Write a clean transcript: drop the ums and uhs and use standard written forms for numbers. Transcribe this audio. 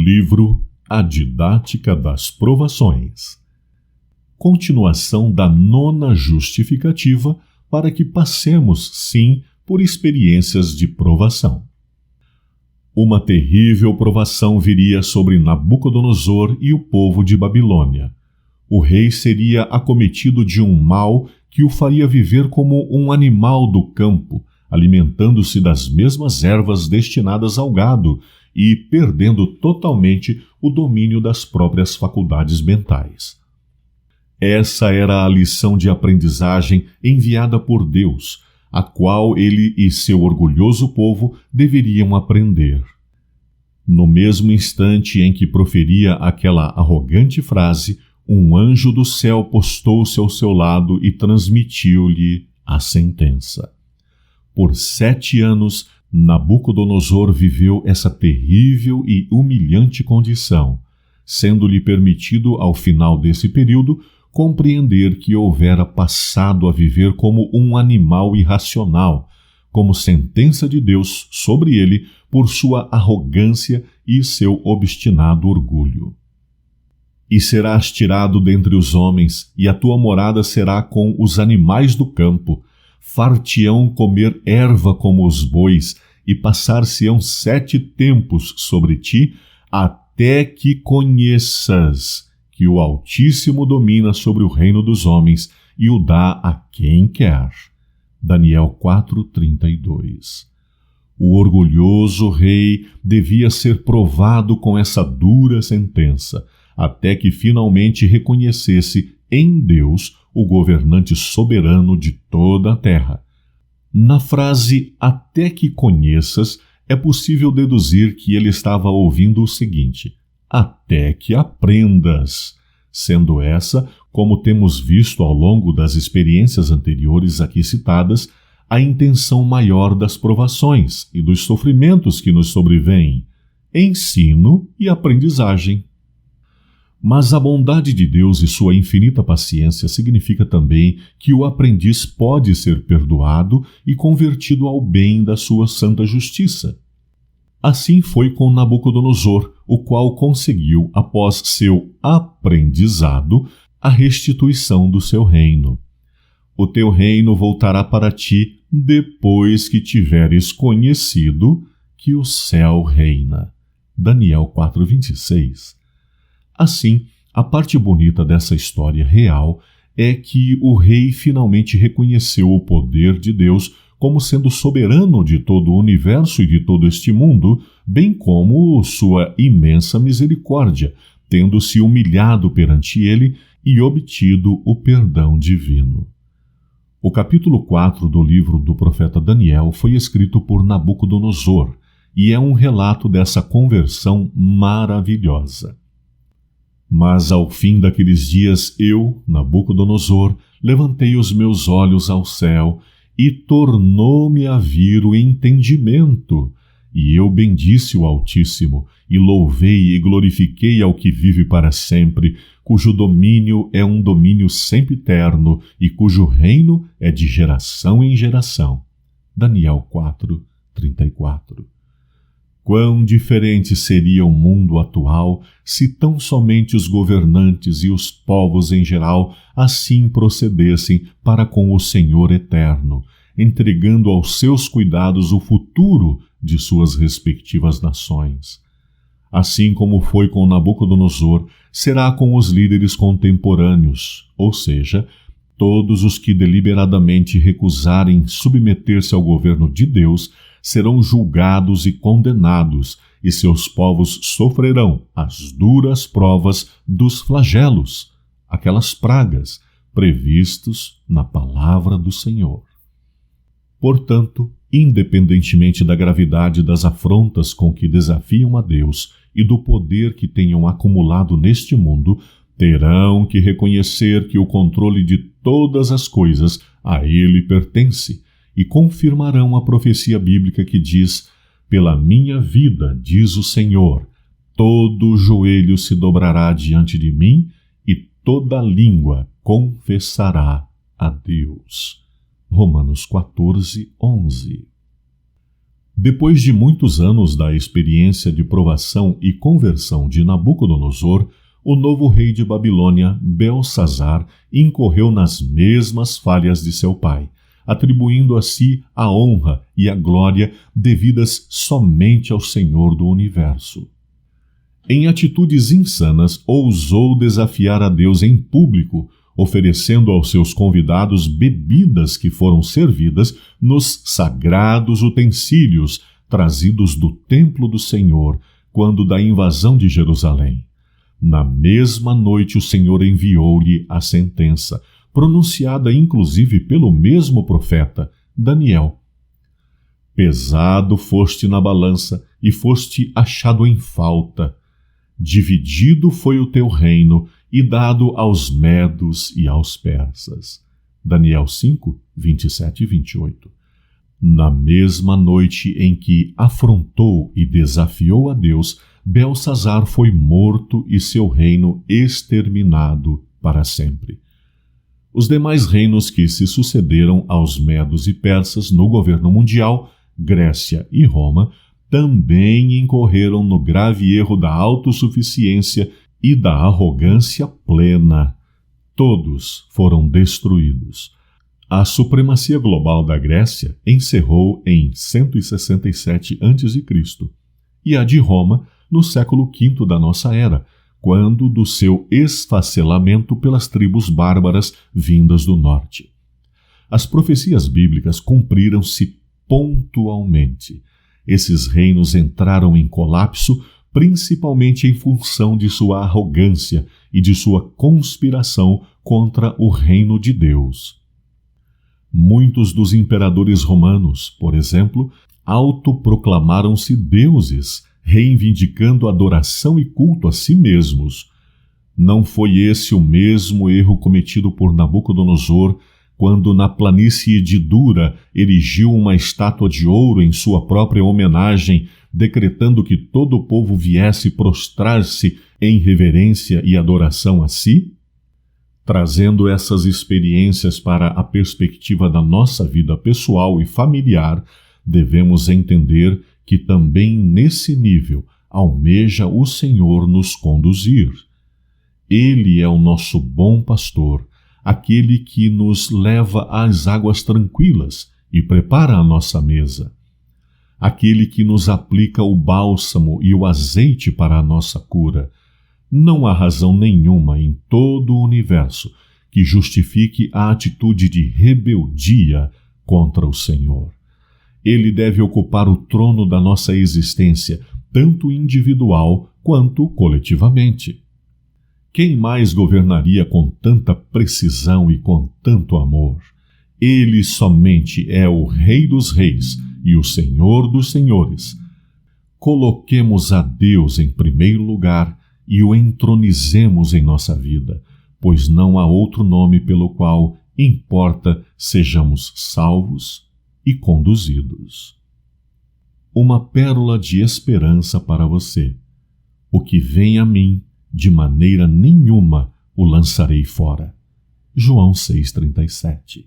Livro A Didática das Provações. Continuação da 9ª justificativa para que passemos, sim, por experiências de provação. Uma terrível provação viria sobre Nabucodonosor e o povo de Babilônia. O rei seria acometido de um mal que o faria viver como um animal do campo, alimentando-se das mesmas ervas destinadas ao gado e perdendo totalmente o domínio das próprias faculdades mentais. Essa era a lição de aprendizagem enviada por Deus, a qual ele e seu orgulhoso povo deveriam aprender. No mesmo instante em que proferia aquela arrogante frase, um anjo do céu postou-se ao seu lado e transmitiu-lhe a sentença. Por 7 anos, Nabucodonosor viveu essa terrível e humilhante condição, sendo-lhe permitido, ao final desse período, compreender que houvera passado a viver como um animal irracional, como sentença de Deus sobre ele por sua arrogância e seu obstinado orgulho. E serás tirado dentre os homens, e a tua morada será com os animais do campo. Far-te-ão comer erva como os bois, e passar-se-ão 7 tempos sobre ti, até que conheças que o Altíssimo domina sobre o reino dos homens e o dá a quem quer. Daniel 4:32. O orgulhoso rei devia ser provado com essa dura sentença, até que finalmente reconhecesse em Deus o governante soberano de toda a terra. Na frase "até que conheças", é possível deduzir que ele estava ouvindo o seguinte: até que aprendas, sendo essa, como temos visto ao longo das experiências anteriores aqui citadas, a intenção maior das provações e dos sofrimentos que nos sobrevêm: ensino e aprendizagem. Mas a bondade de Deus e sua infinita paciência significa também que o aprendiz pode ser perdoado e convertido ao bem da sua santa justiça. Assim foi com Nabucodonosor, o qual conseguiu, após seu aprendizado, a restituição do seu reino. O teu reino voltará para ti depois que tiveres conhecido que o céu reina. Daniel 4:26. Assim, a parte bonita dessa história real é que o rei finalmente reconheceu o poder de Deus como sendo soberano de todo o universo e de todo este mundo, bem como sua imensa misericórdia, tendo se humilhado perante ele e obtido o perdão divino. O capítulo 4 do livro do profeta Daniel foi escrito por Nabucodonosor e é um relato dessa conversão maravilhosa. Mas ao fim daqueles dias eu, Nabucodonosor, levantei os meus olhos ao céu e tornou-me a vir o entendimento. E eu bendisse o Altíssimo, e louvei e glorifiquei ao que vive para sempre, cujo domínio é um domínio sempiterno e cujo reino é de geração em geração. Daniel 4:34. Quão diferente seria o mundo atual se tão somente os governantes e os povos em geral assim procedessem para com o Senhor eterno, entregando aos seus cuidados o futuro de suas respectivas nações. Assim como foi com Nabucodonosor, será com os líderes contemporâneos, ou seja, todos os que deliberadamente recusarem submeter-se ao governo de Deus serão julgados e condenados, e seus povos sofrerão as duras provas dos flagelos, aquelas pragas previstos na palavra do Senhor. Portanto, independentemente da gravidade das afrontas com que desafiam a Deus e do poder que tenham acumulado neste mundo, terão que reconhecer que o controle de todas as coisas a Ele pertence, e confirmarão a profecia bíblica que diz: pela minha vida, diz o Senhor, todo joelho se dobrará diante de mim e toda língua confessará a Deus. Romanos 14:11. Depois de muitos anos da experiência de provação e conversão de Nabucodonosor, o novo rei de Babilônia, Belsazar, incorreu nas mesmas falhas de seu pai, atribuindo a si a honra e a glória devidas somente ao Senhor do universo. Em atitudes insanas, ousou desafiar a Deus em público, oferecendo aos seus convidados bebidas que foram servidas nos sagrados utensílios trazidos do templo do Senhor, quando da invasão de Jerusalém. Na mesma noite o Senhor enviou-lhe a sentença, pronunciada inclusive pelo mesmo profeta, Daniel. Pesado foste na balança e foste achado em falta. Dividido foi o teu reino e dado aos medos e aos persas. Daniel 5, 27 e 28. Na mesma noite em que afrontou e desafiou a Deus, Belsazar foi morto e seu reino exterminado para sempre. Os demais reinos que se sucederam aos medos e persas no governo mundial, Grécia e Roma, também incorreram no grave erro da autossuficiência e da arrogância plena. Todos foram destruídos. A supremacia global da Grécia encerrou em 167 a.C. e a de Roma no século V da nossa era, quando do seu esfacelamento pelas tribos bárbaras vindas do norte. As profecias bíblicas cumpriram-se pontualmente. Esses reinos entraram em colapso principalmente em função de sua arrogância e de sua conspiração contra o reino de Deus. Muitos dos imperadores romanos, por exemplo, autoproclamaram-se deuses, reivindicando adoração e culto a si mesmos. Não foi esse o mesmo erro cometido por Nabucodonosor, quando na planície de Dura erigiu uma estátua de ouro em sua própria homenagem, decretando que todo o povo viesse prostrar-se em reverência e adoração a si? Trazendo essas experiências para a perspectiva da nossa vida pessoal e familiar, devemos entender que também nesse nível almeja o Senhor nos conduzir. Ele é o nosso bom pastor, aquele que nos leva às águas tranquilas e prepara a nossa mesa. Aquele que nos aplica o bálsamo e o azeite para a nossa cura. Não há razão nenhuma em todo o universo que justifique a atitude de rebeldia contra o Senhor. Ele deve ocupar o trono da nossa existência, tanto individual quanto coletivamente. Quem mais governaria com tanta precisão e com tanto amor? Ele somente é o Rei dos Reis e o Senhor dos Senhores. Coloquemos a Deus em primeiro lugar e o entronizemos em nossa vida, pois não há outro nome pelo qual importa sejamos salvos e conduzidos. Uma pérola de esperança para você. O que vem a mim, de maneira nenhuma o lançarei fora. João 6,37.